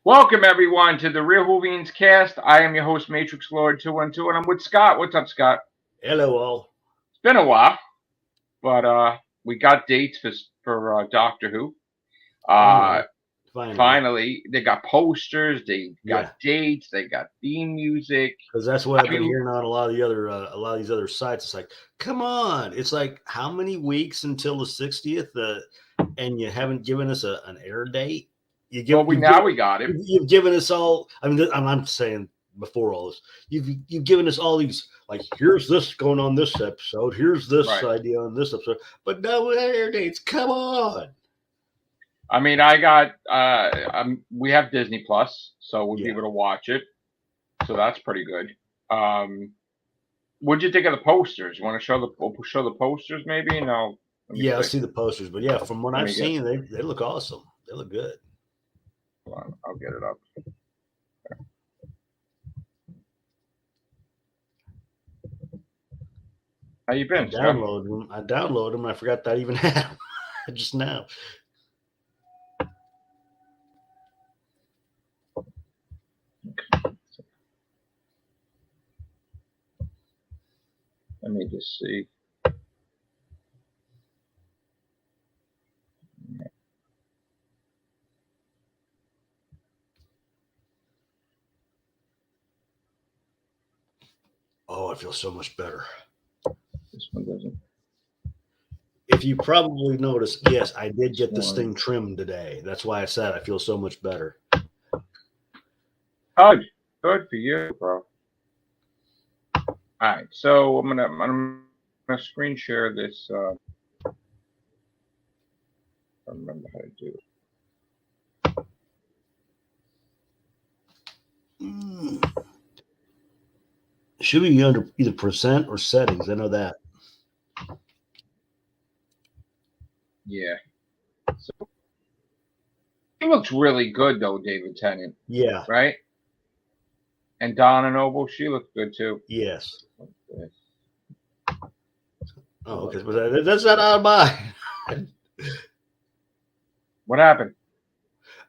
Welcome everyone to the Real Whovians cast. I am your host Matrixlord212, and I'm with Scott. What's up, Scott? Hello, all. It's been a while, but we got dates for Doctor Who. Uh, Finally, finally. Finally, they got posters, they got Yeah, dates, they got theme music. because that's what I've Have been you? hearing on a lot of these other sites. It's like, come on! It's like how many weeks until the 60th, and you haven't given us an air date. Well, we You've now given we got it. you've given us all. I mean, I'm saying before all this, you've given us all these like here's this going on this episode, here's this Right. idea on this episode, but no air dates. Come on! I mean, I got. We have Disney Plus, so we'll be Yeah, able to watch it. So that's pretty good. Um, what'd you think of the posters? You want to show the posters maybe? No, let me yeah. I see. see the posters, but yeah, from what Let I've me get. seen, they look awesome. They look good. Hold on, I'll get it up. How you been, Scott? I downloaded them. I forgot that I even had them just now. Let me just see. Oh, I feel so much better. This one doesn't. If you probably noticed, yes, I did This get this one. thing trimmed today. That's why I said I feel so much better. Good. Good for you, bro. All right. So I'm gonna screen share this. I don't remember how to do it. Mm. Should be under either percent or settings. I know that. Yeah. So he looks really good though, David Tennant. Yeah. Right? And Donna Noble, she looks good too. Yes. What's this? Oh, okay. But that's not out of mine. What happened?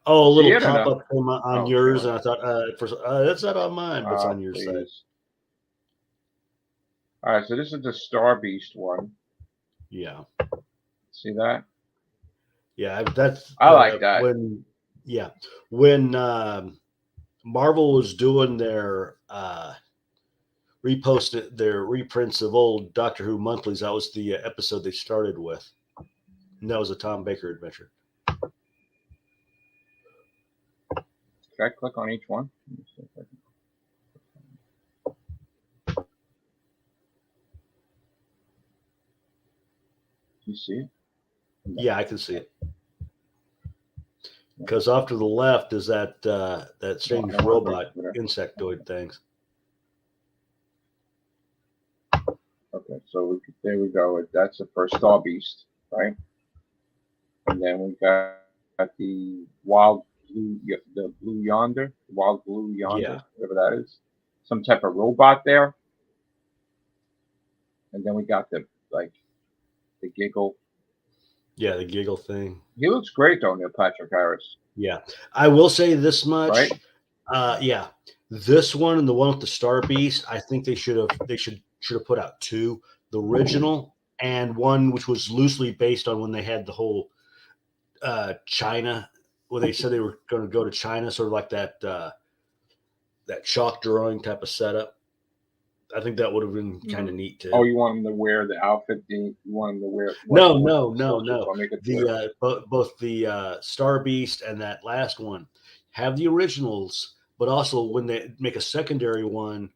Oh, a See little it or pop no? up came on Oh, yours, sure. and I thought, that's not on mine, but it's on your side. Please. All right. So this is the Star Beast one. Yeah. See that? Yeah, that's I like that. when Marvel was doing their reposted their reprints of old Doctor Who monthlies. That was the episode they started with. And that was a Tom Baker adventure. Should I click on each one? Do you see it? Yeah, I can see it. Because off to the left is that strange robot insectoid things. Okay, so there we go. That's the first Star Beast, right? And then we got the wild blue yonder, Yeah, whatever that is, some type of robot there. And then we got the giggle. yeah, the giggle thing. He looks great though, Neil Patrick Harris, Yeah, I will say this much. right? Yeah, this one and the one with the Star Beast. I think they should have put out two: the original and one which was loosely based on when they had the whole China, where they said they were going to go to China, sort of like that chalk drawing type of setup. I think that would have been kind of neat Oh, too. you want him to wear the outfit? You want him to wear what? No, What no, no, soldier? no. So I'll make it The clear. both the Star Beast and that last one have the originals, but also when they make a secondary one.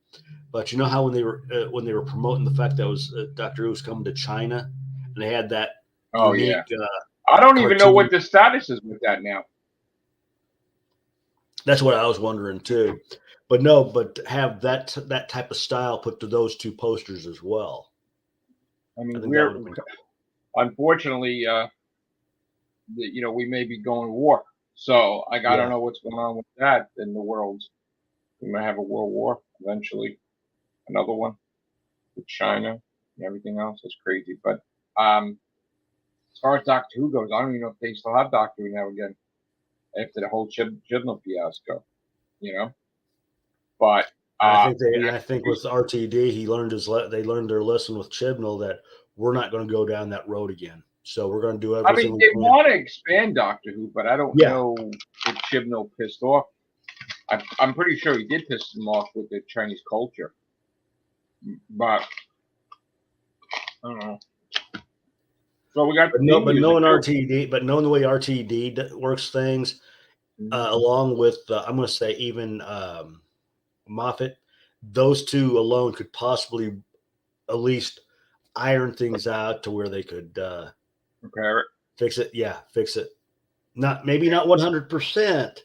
But you know how when they were promoting the fact that was Doctor Who was coming to China, and they had that Oh yeah. unique I don't even know cartoon. what the status is with that now. That's what I was wondering too. But no, but have that type of style put to those two posters as well. I I mean, think that would have been unfortunately, we may be going to war. So I don't yeah. know what's going on with that in the world. We might have a world war eventually, another one with China and everything else. That's crazy. But as far as Doctor Who goes, I don't even know if they still have Doctor Who now again. after the whole Chibnall fiasco, you know. But I think with RTD, they learned their lesson with Chibnall that we're not going to go down that road again. So we're going to do everything. I mean, they want to expand Doctor Who, but I don't know if Chibnall pissed off. I'm pretty sure he did piss them off with the Chinese culture, but I don't know. So we got knowing RTD, but knowing the way RTD works things, along with I'm going to say even Moffat, those two alone could possibly at least iron things out to where they could repair it, fix it. Yeah, fix it. Maybe not 100%,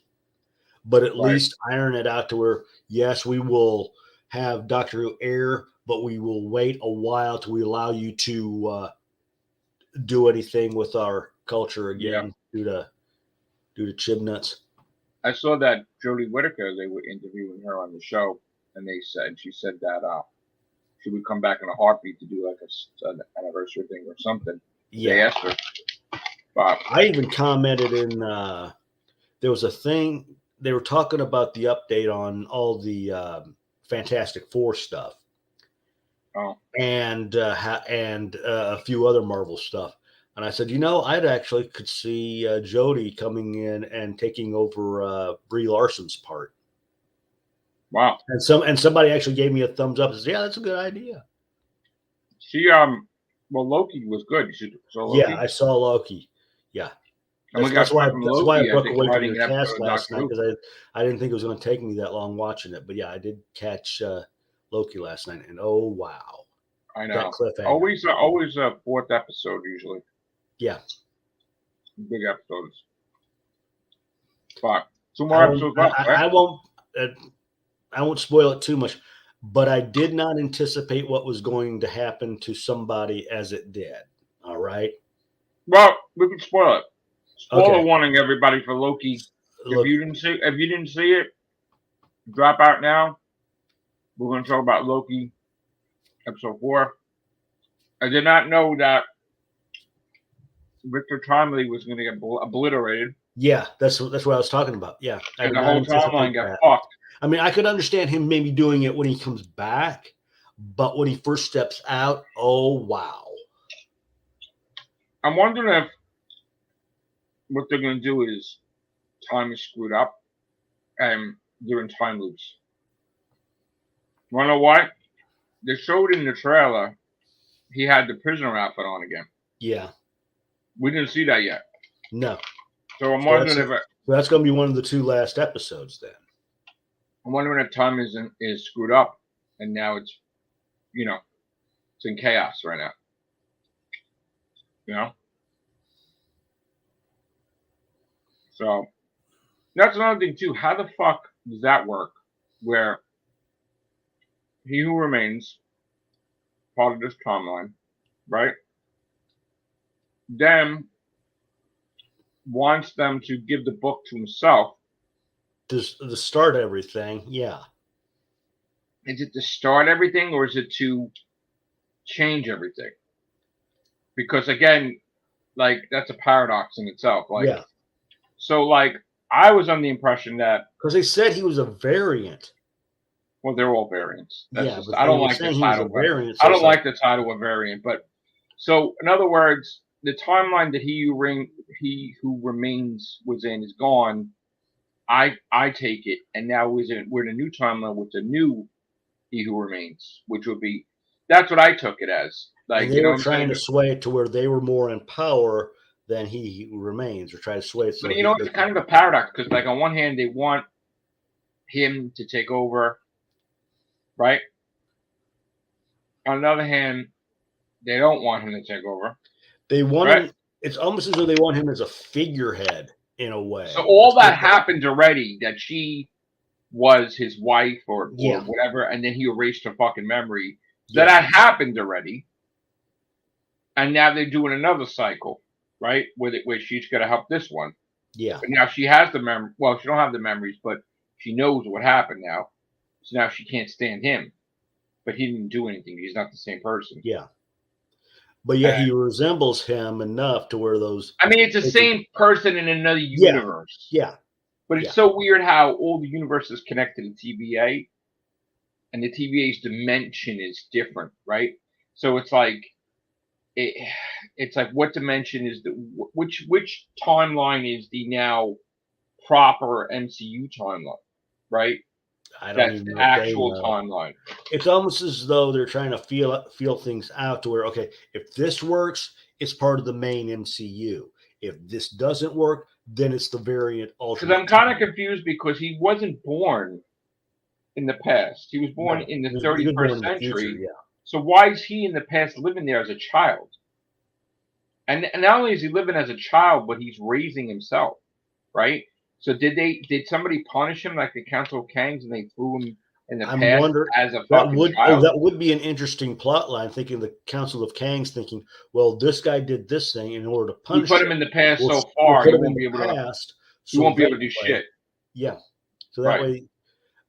but at least iron it out to where yes, we will have Doctor Who air, but we will wait a while till we allow you to do anything with our culture again due to Chibnuts. I saw that Jodie Whittaker, they were interviewing her on the show, and she said that she would come back in a heartbeat to do like an anniversary thing or something. Yeah. They asked her. But I even commented in there was a thing they were talking about the update on all the Fantastic Four stuff. Oh. And a few other Marvel stuff. And I said, I'd actually could see Jodie coming in and taking over Brie Larson's part. Wow. And somebody actually gave me a thumbs up and said, yeah, that's a good idea. She Loki was good. You saw Loki? Yeah, I saw Loki. Yeah. That's why I broke away from your cast last night, because I didn't think it was going to take me that long watching it. But yeah, I did catch Loki last night, and oh wow. I know. Always a fourth episode usually. Yeah. Big episodes. But 2 more episodes left. I won't spoil it too much, but I did not anticipate what was going to happen to somebody as it did. All right. Well, we can spoil it. Spoiler warning, everybody, for Loki. If you didn't see it, drop out now. We're going to talk about Loki, episode 4. I did not know that Victor Timely was going to get obliterated. Yeah, that's what I was talking about. Yeah, and the whole timeline got fucked. I mean, I could understand him maybe doing it when he comes back, but when he first steps out, oh wow! I'm wondering if what they're going to do is time is screwed up, and they're in time loops. Want to know why? They showed in the trailer he had the prisoner outfit on again. Yeah. We didn't see that yet. No. So I'm wondering if that's going to be one of the 2 last episodes then. I'm wondering if time is screwed up, and now it's in chaos right now. So that's another thing too. How the fuck does that work? Where He Who Remains, part of this timeline, right? Then wants them to give the book to himself. To start everything, yeah. Is it to start everything, or is it to change everything? Because again, like, that's a paradox in itself. Like, yeah. So, like, I was under the impression that because they said he was a variant. Well, they're all variants. That's I don't like the title. I don't like the title of variant. But so, in other words, the timeline that He Who Remains was in is gone. I take it, and now we're in a new timeline with the new He Who Remains, which would be. That's what I took it as. Like, they were trying to sway it to where they were more in power than He Who Remains, or try to sway it. But it's kind of a paradox, because, like, on one hand, they want him to take over, right? On the other hand, they don't want him to take over. They want him. It's almost as though they want him as a figurehead in a way. So all that happened already. That she was his wife or whatever, and then he erased her fucking memory. So that happened already, and now they're doing another cycle. Right, where she's going to help this one. Yeah. But now she has the memory. Well, she don't have the memories, but she knows what happened now. So now she can't stand him. But he didn't do anything. He's not the same person. Yeah. But yet he resembles him enough to where those. I mean, it's the same person in another universe. Yeah. But it's so weird how all the universes connect to the TVA, and the TVA's dimension is different, right? So it's like it's like what dimension is the which timeline is the now proper MCU timeline, right? I don't That's even the know if they actual know. timeline. It's almost as though they're trying to feel things out to where, okay, if this works, it's part of the main MCU. If this doesn't work, then it's the variant Because alternate. I'm kind of confused because he wasn't born in the past. He was born in the he was 31st born in the future, century. yeah. So why is he in the past living there as a child? And not only is he living as a child, but he's raising himself, right? So did somebody punish him like the Council of Kangs and they threw him in the I'm past wondering as a fucking child? that would be an interesting plot line. Thinking the Council of Kangs thinking, well, this guy did this thing in order to We punish put him him. in the past We'll so far, put he him in won't be the able to. past. He So won't be that able to do way, shit. yeah. So that way,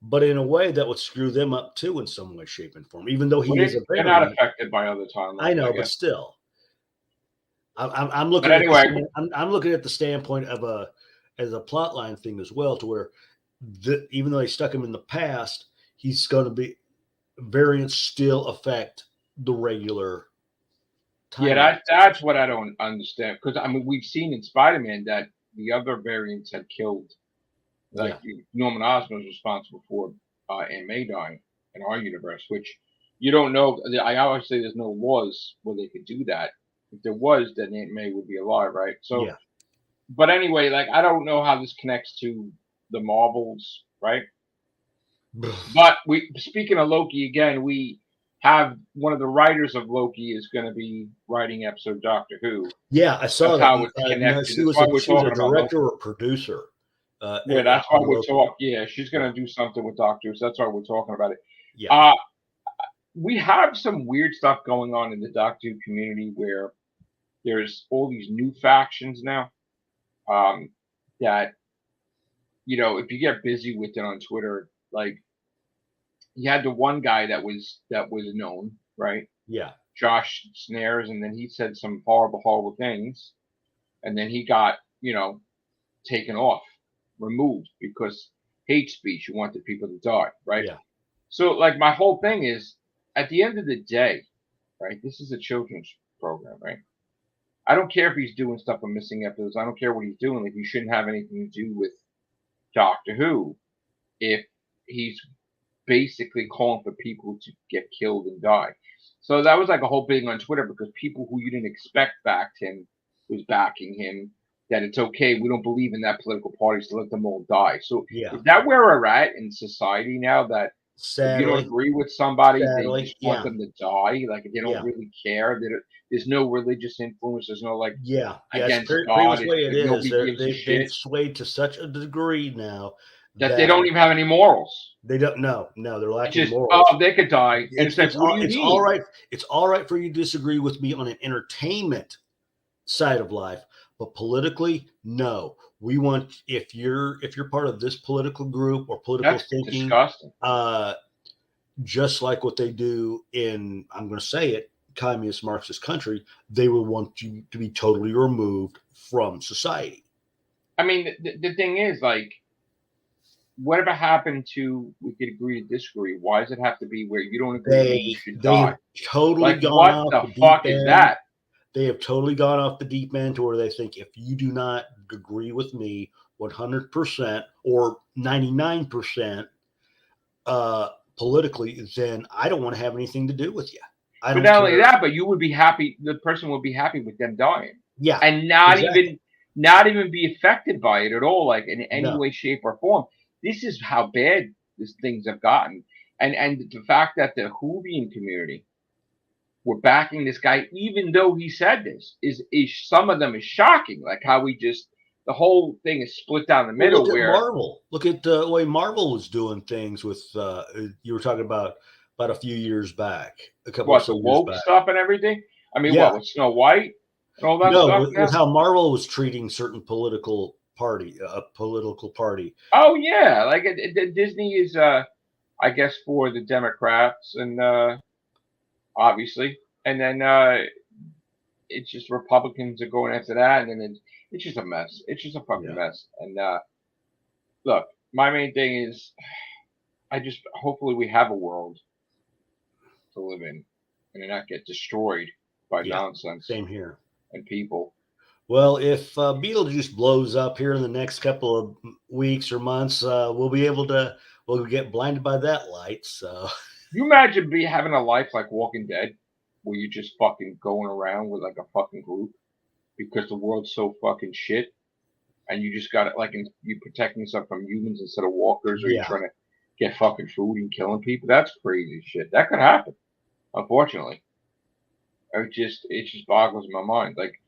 but in a way that would screw them up too in some way, shape, and form. Even though he is a They're variant, not affected by other timelines. I know, I but guess. still, I'm looking But anyway, I'm looking at the standpoint of as a plot line thing as well, to where even though they stuck him in the past, he's going to be variants still affect the regular timeline. yeah, that's what I don't understand. Because I mean, we've seen in Spider-Man that the other variants had killed. Like Norman Osborn was responsible for Aunt May dying in our universe, which you don't know. I always say there's no laws where they could do that. If there was, then Aunt May would be alive, right? So, Yeah. But anyway, like I don't know how this connects to the Marvels, right? But speaking of Loki again, we have one of the writers of Loki is going to be writing episode Doctor Who. Yeah, I saw That's that. how it's connected. No, That's why we're she was a talking about Loki. director or producer. Yeah, that's why we're talking. Yeah, she's going to do something with Doctor Who. So that's why we're talking about it. Yeah. We have some weird stuff going on in the Doctor Who community where there's all these new factions now. That if you get busy with it on Twitter, like you had the one guy that was known, right? Yeah. Josh Snares, and then he said some horrible things, and then he got taken off, removed because hate speech. You wanted people to die, right? Yeah. So like my whole thing is, at the end of the day, right? This is a children's program, right? I don't care if he's doing stuff on missing episodes. I don't care what he's doing. Like he shouldn't have anything to do with Doctor Who if he's basically calling for people to get killed and die. So that was like a whole thing on Twitter because people who you didn't expect backed him was backing him. That it's okay. We don't believe in that political party, so let them all die. So is that where we're at in society now? That sadly, if you don't agree with somebody, they just want them to die. Like they don't really care. There's no religious influence. There's no against God. Pretty way it is. Nobody gives a shit. They've swayed to such a degree now that they don't even have any morals. They don't. No, they're lacking morals. Oh, they could die. And it's like, what do you mean? All right. It's all right for you to disagree with me on an entertainment side of life, but politically, no. We want if you're part of this political group or political thinking, disgusting. Just like what they do in, I'm going to say it, communist Marxist country, they will want you to be totally removed from society. I mean, the thing is, like, whatever happened to we could agree to disagree? Why does it have to be where you don't agree you should die? Totally like, gone what off the fuck is that? They have totally gone off the deep end to where they think if you do not agree with me 100% or 99% politically, then I don't want to have anything to do with you. But not only that, but you would be happy. The person would be happy with them dying. Yeah, and not even be affected by it at all, like in any way, shape, or form. This is how bad these things have gotten, and the fact that the Whovian community were backing this guy, even though he said this, is some of them is shocking. Like how the whole thing is split down the middle. Look at Marvel. Look at the way Marvel was doing things with. You were talking about a few years back, a couple of the woke stuff and everything. I mean, what with Snow White and all that stuff? With how Marvel was treating certain political party. Oh yeah, like Disney is, I guess, for the Democrats, and obviously, and then it's just Republicans are going after that, and then it's just a mess. It's just a fucking mess, and look, my main thing is hopefully we have a world to live in and not get destroyed by nonsense. Same here. And people. Well, if Beetlejuice blows up here in the next couple of weeks or months, we'll get blinded by that light. So you imagine having a life like Walking Dead, where you're just fucking going around with like a fucking group because the world's so fucking shit, and you just got it like you protecting yourself from humans instead of walkers, or you're trying to get fucking food and killing people. That's crazy shit. That could happen, unfortunately. It just boggles my mind. Like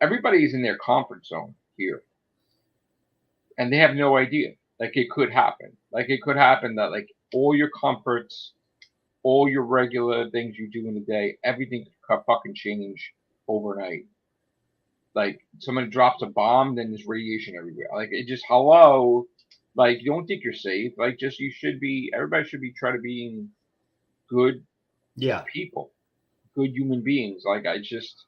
everybody's in their comfort zone here, and they have no idea. Like it could happen. Like it could happen that like all your comforts, all your regular things you do in the day, everything could fucking change overnight. Like somebody drops a bomb, then there's radiation everywhere. Like it just hello. Like you don't think you're safe. Like just everybody should be trying to be good people, good human beings. Like I just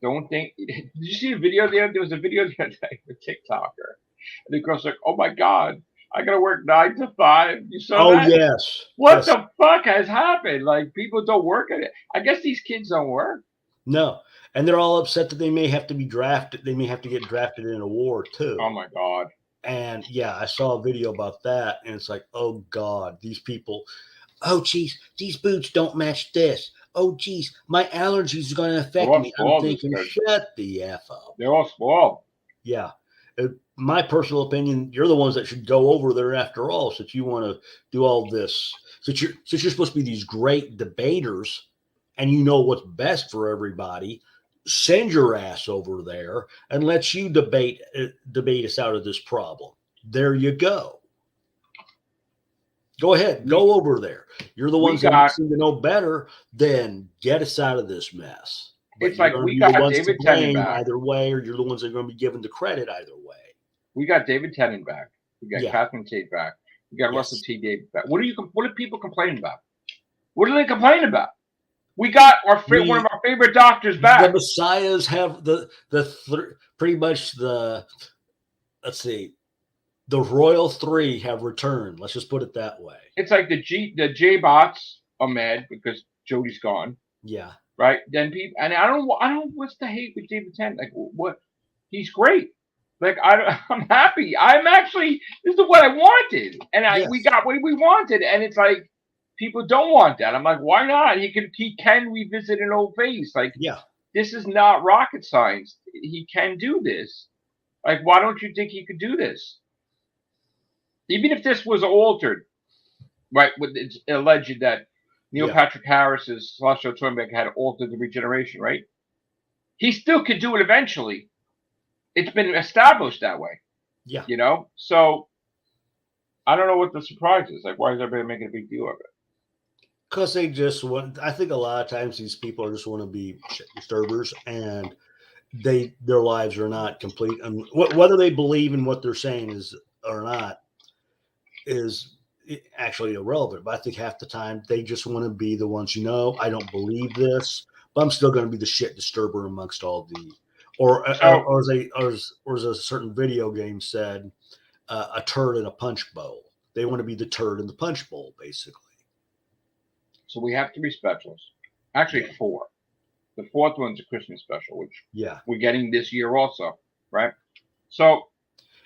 don't think. Did you see a video there? There was a video the other day with TikToker. And the girl's like, "Oh my god, I gotta work 9 to 5." You saw that? Oh yes. What the fuck has happened? Like people don't work at it. I guess these kids don't work. No, and they're all upset that they may have to be drafted. They may have to get drafted in a war too. Oh my god. And yeah, I saw a video about that, and it's like, oh god, these people. Oh geez, these boots don't match this. Oh geez, my allergies are going to affect me. I'm thinking, shut the F up. They're all spoiled. Yeah. My personal opinion, you're the ones that should go over there after all, since you want to do all this. Since you're supposed to be these great debaters and you know what's best for everybody, send your ass over there and let you debate us out of this problem. There you go. Go ahead. Go over there. You're the ones that seem to know better. Then get us out of this mess. But it's like we got David Tennant back either way, or you're the ones that are going to be given the credit either way. We got David Tennant back. We got Catherine Tate back. We got Russell T. Davies back. What are people complaining about? What are they complaining about? We got one of our favorite doctors back. The Messiahs have pretty much the. Let's see. The Royal Three have returned. Let's just put it that way. It's like the J-bots are mad because Jodie's gone. Yeah. Right. Then people, and I don't. What's the hate with David Tennant? Like what? He's great. Like I'm happy. This is what I wanted, and we got what we wanted, and it's like people don't want that. I'm like, why not? He can revisit an old face. Like this is not rocket science. He can do this. Like why don't you think he could do this? Even if this was altered, right? It's alleged that Neil Patrick Harris's Celestial Stormbreaker had altered the regeneration, right? He still could do it eventually. It's been established that way. Yeah. You know? So I don't know what the surprise is. Like, why is everybody making a big deal of it? Because they just want, I think a lot of times these people just want to be shit disturbers, and their lives are not complete. And whether they believe in what they're saying is or not is actually irrelevant. But I think half the time they just want to be the ones, I don't believe this, but I'm still going to be the shit disturber amongst all the, or as a certain video game said, a turd in a punch bowl. They want to be the turd in the punch bowl, basically. So we have 3 specials. Actually, 4. The 4th one's a Christmas special, which we're getting this year also, right? So,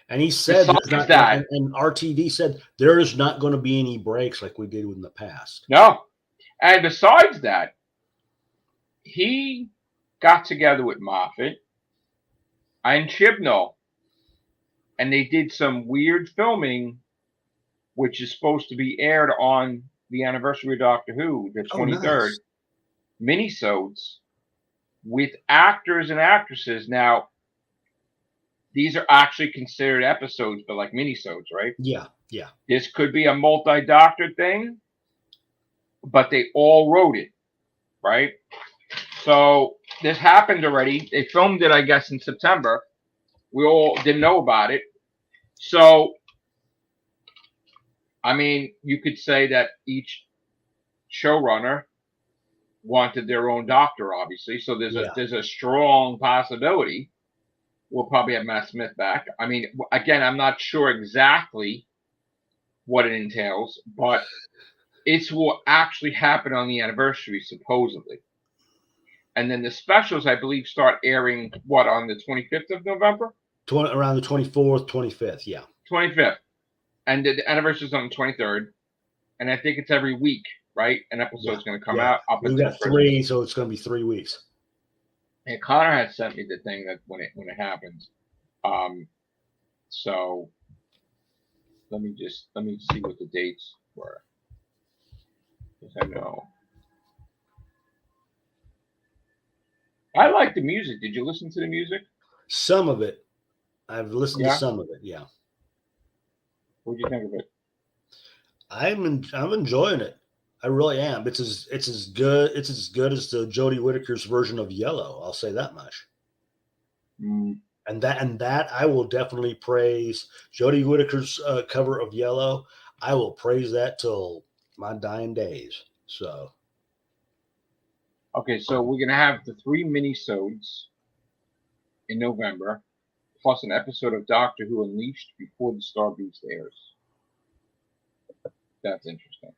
and he said and RTD said there is not going to be any breaks like we did in the past. No. And besides that, he got together with Moffat and Chibnall, and they did some weird filming, which is supposed to be aired on the anniversary of Doctor Who, the 23rd, minisodes with actors and actresses. Now, these are actually considered episodes, but like minisodes, right? Yeah, yeah. This could be a multi-doctor thing, but they all wrote it, right? So this happened already. They filmed it, I guess, in September. We all didn't know about it. So, I mean, you could say that each showrunner wanted their own doctor, obviously. So there's a strong possibility we'll probably have Matt Smith back. I mean, again, I'm not sure exactly what it entails, but it's what actually happened on the anniversary, supposedly. And then the specials, I believe, start airing, on the 25th of November? Around the 24th, 25th, yeah. 25th. And the anniversary is on the 23rd. And I think it's every week, right? An episode's going to come out up We've until got 3, so it's going to be 3 weeks. And Connor had sent me the thing that when it happens. So let me see what the dates were. Because I know. I like the music. Did you listen to the music? Some of it. I've listened to some of it, yeah. What do you think of it? I'm enjoying it. I really am. It's as good as the Jodie Whittaker's version of Yellow. I'll say that much. Mm. And that I will definitely praise Jodie Whittaker's cover of Yellow. I will praise that till my dying days. So. Okay, so we're gonna have the 3 minisodes in November, plus an episode of Doctor Who Unleashed before the Star Beast airs. That's interesting.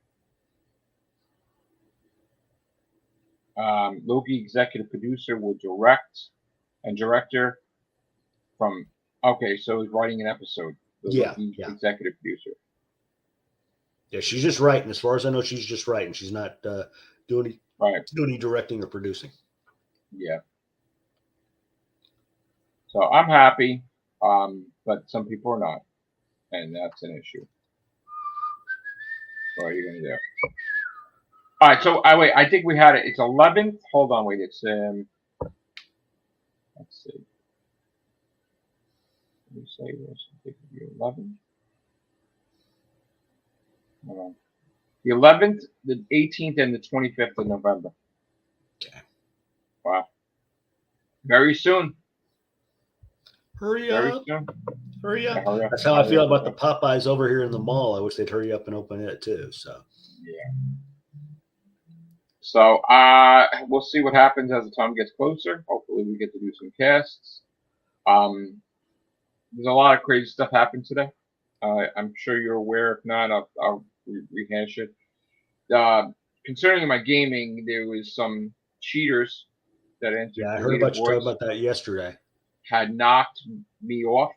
Loki executive producer will direct and director from. Okay, so he's writing an episode. Loki executive producer. Yeah, she's just writing. As far as I know, she's just writing. She's not doing any directing or producing. Yeah. So I'm happy, but some people are not, and that's an issue. What are you gonna do? All right. So I think we had it. It's 11th. Hold on. Wait. It's let's see. Let me say this. I think it'll be 11th. The 11th, the 18th, and the 25th of November. Okay. Wow. Very soon. Hurry up. Hurry up. Yeah, that's how I feel about the Popeyes over here in the mall. I wish they'd hurry up and open it too. So. Yeah. So we'll see what happens as the time gets closer. Hopefully we get to do some casts. There's a lot of crazy stuff happened today. I'm sure you're aware. If not, I'll rehash it. Concerning my gaming, there was some cheaters that entered. Yeah, I heard about you talking about that yesterday. Had knocked me off.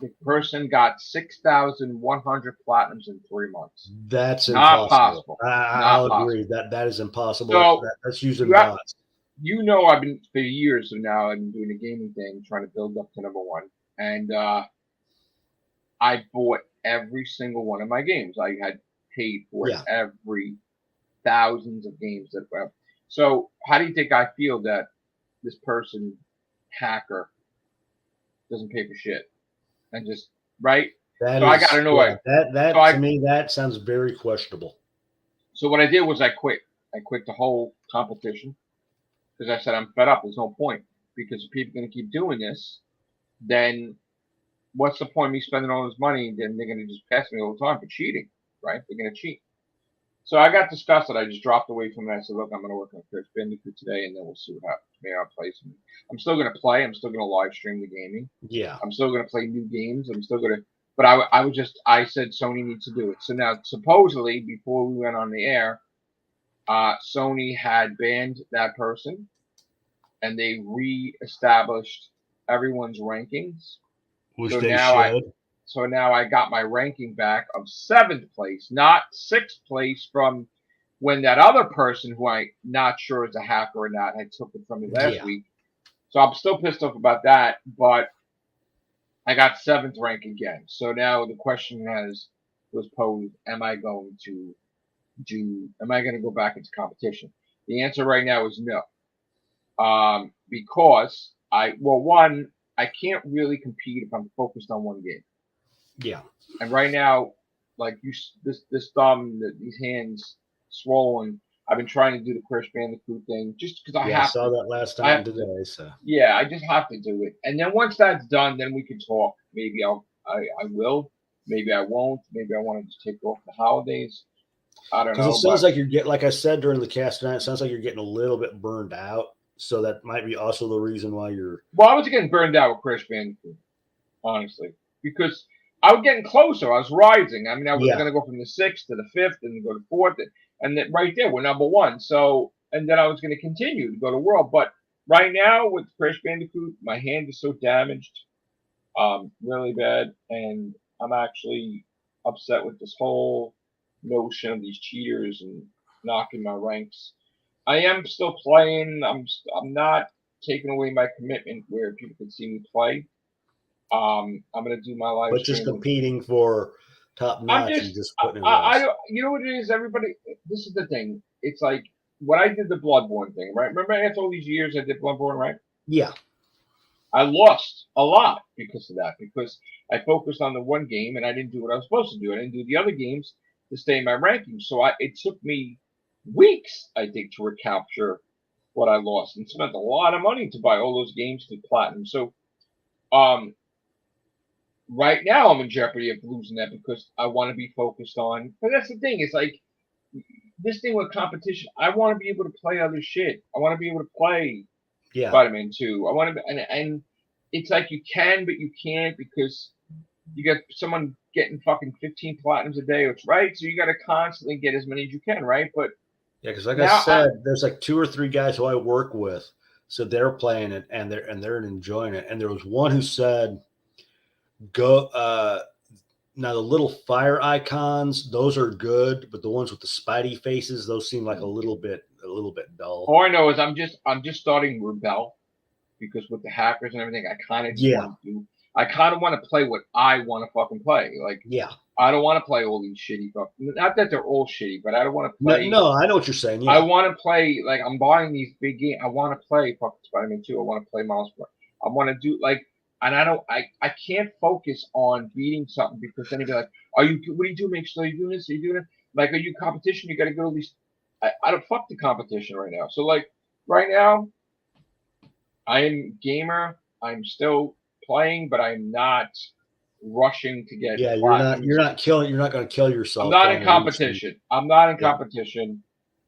The person got 6,100 platinums in 3 months. That's not possible. I'll agree. That is impossible. So that's using bots. You know, I've been for years now. I've been doing a gaming thing, trying to build up to number 1, and I bought every single one of my games. I had paid for every thousands of games that were. So how do you think I feel that this person, hacker, doesn't pay for shit and just right? I got to know to me that sounds very questionable. So what I did was I quit. I quit the whole competition because I said I'm fed up. There's no point because if people are going to keep doing this, then what's the point of me spending all this money? Then they're going to just pass me all the time for cheating, right? They're going to cheat. So I got disgusted. I just dropped away from it. I said, look, I'm going to work on Crash Bandicoot today, and then we'll see what happens. Maybe I'll play some. I'm still going to play. I'm still going to live stream the gaming. Yeah. I'm still going to play new games. I'm still going to. But I said Sony needs to do it. So now, supposedly, before we went on the air, Sony had banned that person, and they re-established everyone's rankings. Which so they should. So now I got my ranking back of 7th place, not 6th place from when that other person, who I'm not sure is a hacker or not, had took it from me last week. So I'm still pissed off about that, but I got 7th rank again. So now the question was posed, am I going to go back into competition? The answer right now is no. Because I can't really compete if I'm focused on one game. Yeah. And right now, like this thumb, these hands swollen. I've been trying to do the Crash Bandicoot thing just because I have I saw that last time today. So yeah, I just have to do it. And then once that's done, then we can talk. Maybe I will. Maybe I won't. Maybe I want to just take off the holidays. I don't know. Because it sounds like you're getting, like I said during the cast tonight, it sounds like you're getting a little bit burned out. So that might be also the reason why you're. Well, I was getting burned out with Crash Bandicoot, honestly, because I was getting closer. I was rising. I mean, I was going to go from the 6th to the 5th and go to 4th, and then right there we're number 1. So, and then I was going to continue to go to World. But right now with Crash Bandicoot, my hand is so damaged, really bad, and I'm actually upset with this whole notion of these cheaters and knocking my ranks. I am still playing. I'm not taking away my commitment where people can see me play. I'm gonna do my live But stream. just competing for top notch and just putting it. I don't. You know what it is? Everybody. This is the thing. It's like when I did the Bloodborne thing, right? Remember after all these years I did Bloodborne, right? Yeah. I lost a lot because of that, because I focused on the one game and I didn't do what I was supposed to do. I didn't do the other games to stay in my rankings. So it took me weeks, I think, to recapture what I lost, and spent a lot of money to buy all those games to platinum. So right now I'm in jeopardy of losing that because I want to be focused on. But that's the thing. It's like this thing with competition. I want to be able to play other shit. I want to be able to play Spider-Man 2. I want to, and it's like you can, but you can't because you got someone getting fucking 15 platinums a day. It's right, so you got to constantly get as many as you can, right? But yeah, because like I said, there's like 2 or 3 guys who I work with, so they're playing it and they're enjoying it. And there was one who said, "Go." Now the little fire icons, those are good, but the ones with the Spidey faces, those seem like a little bit dull. All I know is I'm just starting Rebel because with the hackers and everything, I kind of want to do. I kind of want to play what I want to fucking play. Like, I don't want to play all these shitty fucking. Not that they're all shitty, but I don't want to play. No, I know what you're saying. Yeah. I want to play like I'm buying these big games. I want to play fucking Spider-Man 2. I want to play Miles Morales. I want to do like. And I can't focus on beating something because then he'd be like, what are you doing? Make sure you're doing this, are you doing it? Like, are you competition? You got to go to these. I don't fuck the competition right now. So, like, right now, I am gamer. I'm still playing, but I'm not rushing to get. Yeah, you're not going to kill yourself. I'm not in competition. I'm not in competition.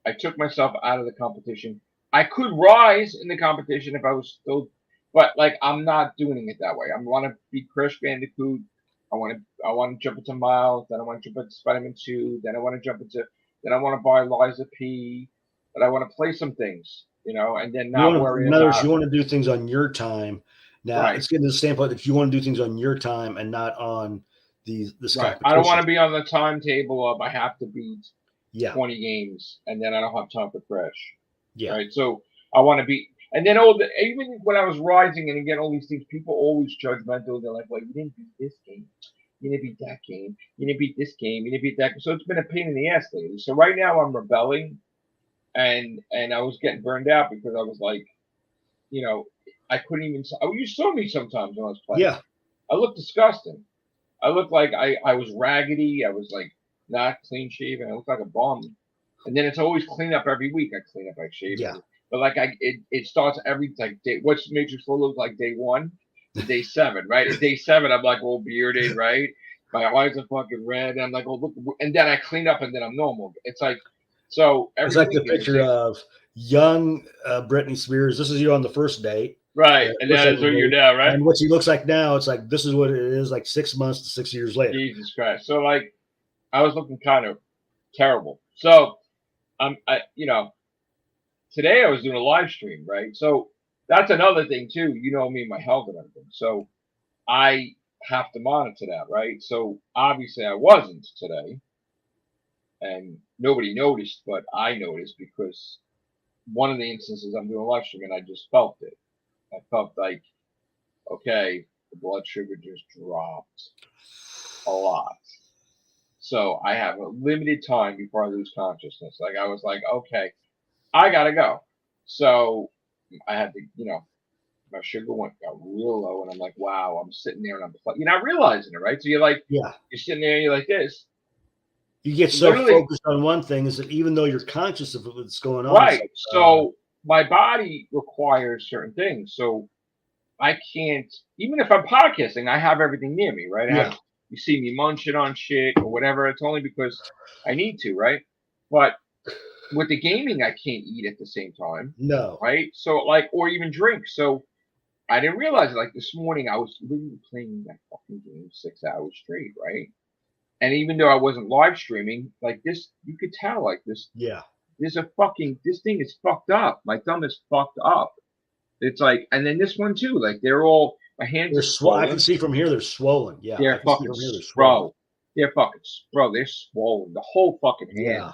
I took myself out of the competition. I could rise in the competition if I was still. But like I'm not doing it that way. I want to be Crash Bandicoot. I want to jump into Miles. Then I want to jump into Spider-Man 2. Then I want to buy Liza P. But I want to play some things, and then not worry about. In other words, you want to do things on your time. Now it's getting to the standpoint that you want to do things on your time and not on this competition. I don't want to be on the timetable of I have to beat 20 games and then I don't have time for Crash. Yeah. Right. So I want to be. And then even when I was rising and again all these things, people always judgmental. They're like, "Well, you didn't beat this game, you didn't beat that game, you didn't beat this game, you didn't beat that." So it's been a pain in the ass lately. So right now I'm rebelling, and I was getting burned out because I was like, I couldn't even. You saw me sometimes when I was playing. Yeah, I looked disgusting. I looked like I was raggedy. I was like not clean shaven. I looked like a bum. And then it's always clean up every week. I clean up, I shave. Yeah. But like it starts every like day. What Matrixlord look like day 1 to day 7, right? At day 7, I'm like all bearded, right? My eyes are fucking red, and I'm like, oh look, and then I clean up, and then I'm normal. It's like so. It's like the picture of young Britney Spears. This is you on the first date, right? And that is who you're now, right? And what she looks like now, it's like this is what it is like 6 months to 6 years later. Jesus Christ! So like, I was looking kind of terrible. So today I was doing a live stream, right? So that's another thing too. Me, my health and everything. So I have to monitor that, right? So obviously I wasn't today, and nobody noticed, but I noticed because one of the instances I'm doing a live stream and I just felt it. I felt like, okay, the blood sugar just dropped a lot. So I have a limited time before I lose consciousness. Like I was like, okay, I gotta go. So I had to, my sugar got real low, and I'm like, wow, I'm sitting there and you're not realizing it, right? So you're like, you're sitting there, and you're like this. You get so focused on one thing is that even though you're conscious of what's going on, right? Like, so my body requires certain things. So I can't, even if I'm podcasting, I have everything near me, right? You see me munching on shit or whatever. It's only because I need to, right? But with the gaming, I can't eat at the same time. No. Right. So or even drink. So I didn't realize it. Like this morning, I was literally playing that fucking game 6 hours straight. Right. And even though I wasn't live streaming, like this, you could tell like this. Yeah. This thing is fucked up. My thumb is fucked up. It's like, and then this one too. Like my hands are swollen. I can see from here they're swollen. Yeah, they're fucking bro. They're fucking bro. They're swollen. The whole fucking hand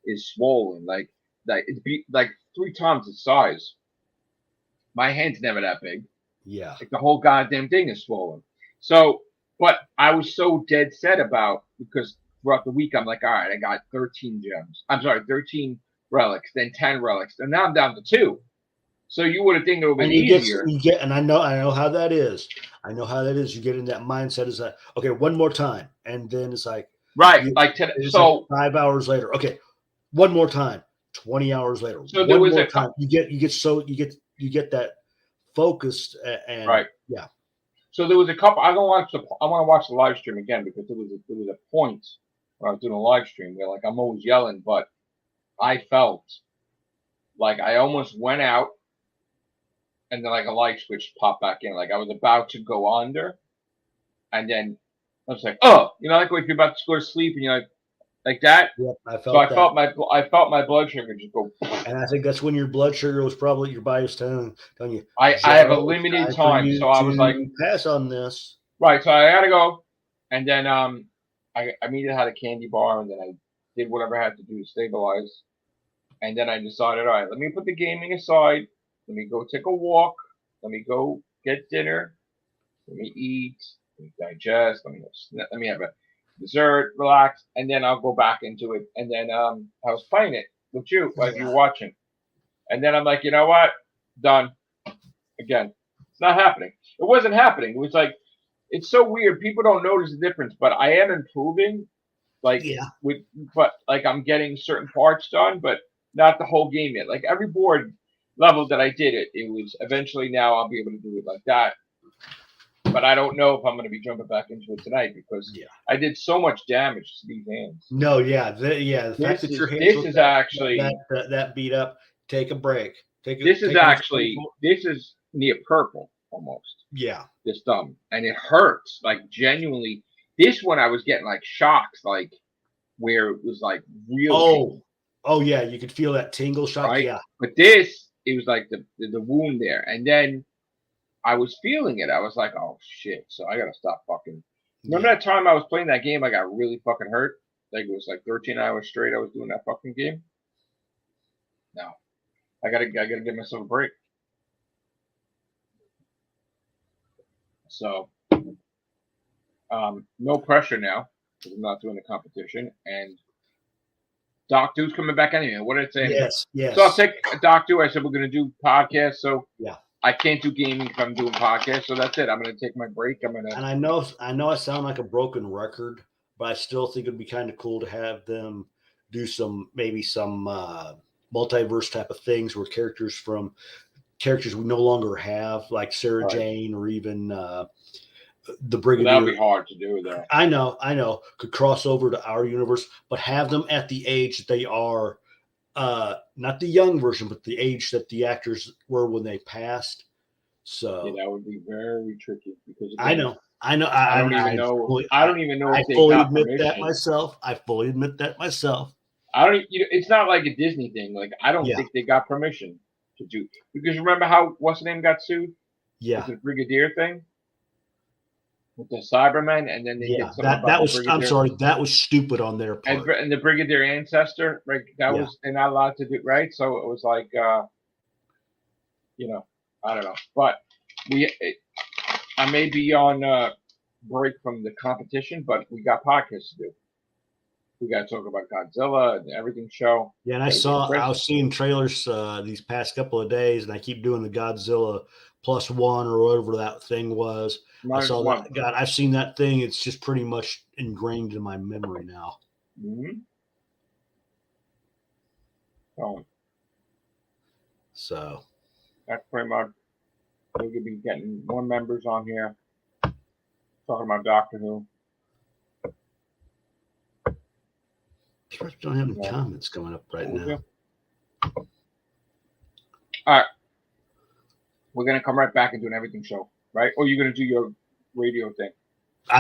is swollen. Like it's like 3 times its size. My hand's never that big. Yeah. Like the whole goddamn thing is swollen. So, but I was so dead set about because throughout the week I'm like, all right, I got 13 gems. I'm sorry, 13 relics, then 10 relics, and now I'm down to 2. So you would have think it would be easier. And I know how that is. I know how that is. You get in that mindset is that okay, one more time, and then it's like like today. So like 5 hours later, okay, one more time. 20 hours later, so there was time. You get that focused and right. Yeah. So there was a couple. I want to watch the live stream again because there was a point when I was doing a live stream where like I'm always yelling, but I felt like I almost went out. And then like a light switch popped back in. Like I was about to go under. And then I was like, oh, like when you're about to go to sleep and you're like that. Yep, I felt my blood sugar just go. And I think that's when your blood sugar was probably your body's telling you. I have a limited time. So I was like, pass on this. Right. So I had to go. And then I immediately had a candy bar and then I did whatever I had to do to stabilize. And then I decided, all right, let me put the gaming aside. Let me go take a walk. Let me go get dinner. Let me eat. Let me digest. Let me have a dessert, relax, and then I'll go back into it. And then I was playing it with you as you were watching. And then I'm like, you know what? Done. Again. It's not happening. It wasn't happening. It was like, it's so weird. People don't notice the difference, but I am improving. But I'm getting certain parts done, but not the whole game yet. Like every board level that I did it was eventually now I'll be able to do it like that. But I don't know if I'm going to be jumping back into it tonight because I did so much damage to these hands. No, the fact that your hands that beat up, take a break. This is near purple almost. Yeah. This thumb. And it hurts, like genuinely. This one I was getting like shocks, like where it was like real. Oh yeah, you could feel that tingle shock. Right? Yeah. But this, it was like the wound there. And then I was feeling it. I was like, oh shit. So I gotta stop fucking. Remember that time I was playing that game, I got really fucking hurt? Like it was like 13 hours straight I was doing that fucking game. No. I gotta give myself a break. So no pressure now, because I'm not doing the competition. And Doc Dude's coming back anyway. What did I say? Yes. So I'll take Doc Dude. I said we're gonna do podcasts. So yeah, I can't do gaming if I'm doing podcasts. So that's it. I'm gonna take my break. And I know I sound like a broken record, but I still think it'd be kind of cool to have them do some multiverse type of things where characters we no longer have, like Sarah Jane or even the Brigadier. That would be hard to do, though. I know. Could cross over to our universe, but have them at the age that they are, not the young version, but the age that the actors were when they passed. So yeah, that would be very tricky because I know. I don't even know. I don't even know if they fully got admit permission. that myself. I fully admit that myself. I don't. It's not like a Disney thing. Like I don't think they got permission to do, because remember how what's the name got sued? Yeah, the Brigadier thing with the Cybermen, and then they did something that was. I'm sorry, that was stupid on their part. And the Brigadier ancestor, right? That was they're not allowed to do, right? So it was like, I don't know, but I may be on break from the competition, but we got podcasts to do. We got to talk about Godzilla and everything show. Yeah, and I was seeing trailers these past couple of days, and I keep doing the Godzilla +1 or whatever that thing was. I saw that. God, I've seen that thing. It's just pretty much ingrained in my memory now. Mm-hmm. So that's pretty much. We're gonna be getting more members on here talking about Doctor Who. I don't have any comments coming up right now. All right. We're gonna come right back and do an everything show, right? Or you're gonna do your radio thing.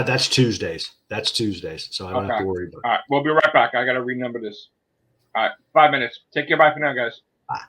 That's Tuesdays. So I don't have to worry about it. All right. We'll be right back. I gotta renumber this. All right. 5 minutes. Take care. Bye for now, guys. Bye.